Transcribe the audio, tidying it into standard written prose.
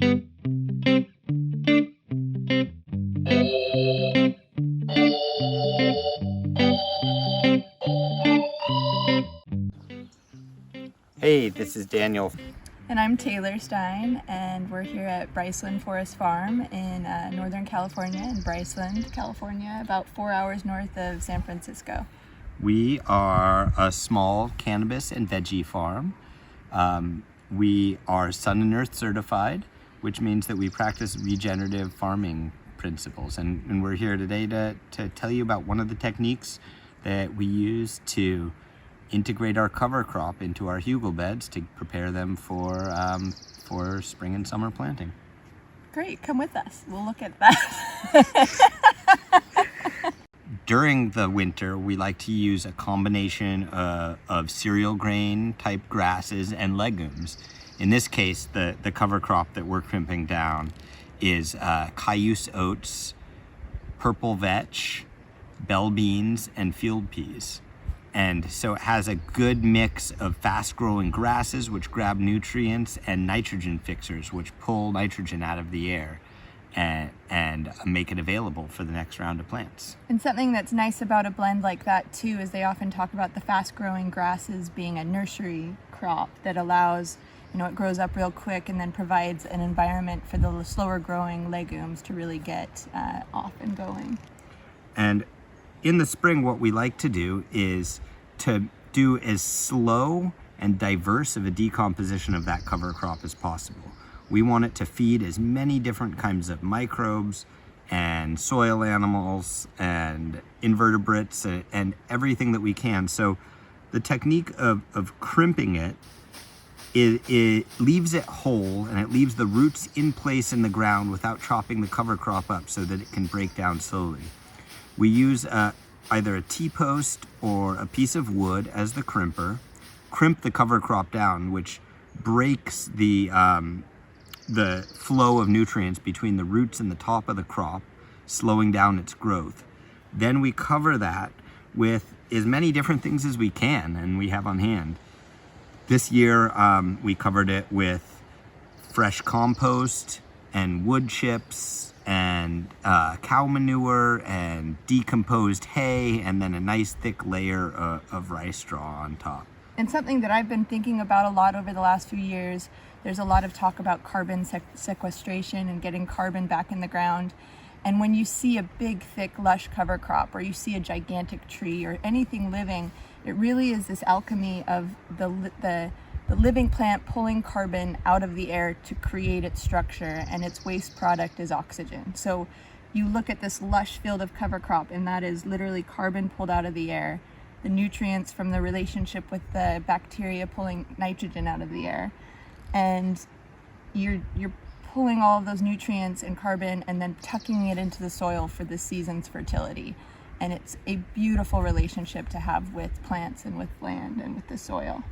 Hey, this is Daniel. And I'm Taylor Stein, and we're here at Briceland Forest Farm in Northern California, in Briceland, California, about 4 hours north of San Francisco. We are a small cannabis and veggie farm. We are Sun+Earth certified, which means that we practice regenerative farming principles. And we're here today to tell you about one of the techniques that we use to integrate our cover crop into our hugel beds to prepare them for spring and summer planting. Great, come with us. We'll look at that. During the winter, we like to use a combination of cereal grain type grasses and legumes. In this case, the cover crop that we're crimping down is cayuse oats, purple vetch, bell beans, and field peas. And so it has a good mix of fast-growing grasses, which grab nutrients, and nitrogen fixers, which pull nitrogen out of the air and make it available for the next round of plants. And something that's nice about a blend like that too is they often talk about the fast-growing grasses being a nursery crop that allows, it grows up real quick and then provides an environment for the slower-growing legumes to really get off and going. And in the spring, what we like to do is to do as slow and diverse of a decomposition of that cover crop as possible. We want it to feed as many different kinds of microbes and soil animals and invertebrates and everything that we can. So the technique of crimping it leaves it whole, and it leaves the roots in place in the ground without chopping the cover crop up so that it can break down slowly. We use either a T-post or a piece of wood as the crimper, crimp the cover crop down, which breaks the flow of nutrients between the roots and the top of the crop, slowing down its growth. Then we cover that with as many different things as we can and we have on hand. This year, we covered it with fresh compost and wood chips and cow manure and decomposed hay, and then a nice thick layer of rice straw on top. And something that I've been thinking about a lot over the last few years, there's a lot of talk about carbon sequestration and getting carbon back in the ground. And when you see a big, thick, lush cover crop, or you see a gigantic tree or anything living, it really is this alchemy of the living plant pulling carbon out of the air to create its structure, and its waste product is oxygen. So you look at this lush field of cover crop, and that is literally carbon pulled out of the air, the nutrients from the relationship with the bacteria pulling nitrogen out of the air, and you're pulling all of those nutrients and carbon and then tucking it into the soil for the season's fertility. And it's a beautiful relationship to have with plants and with land and with the soil.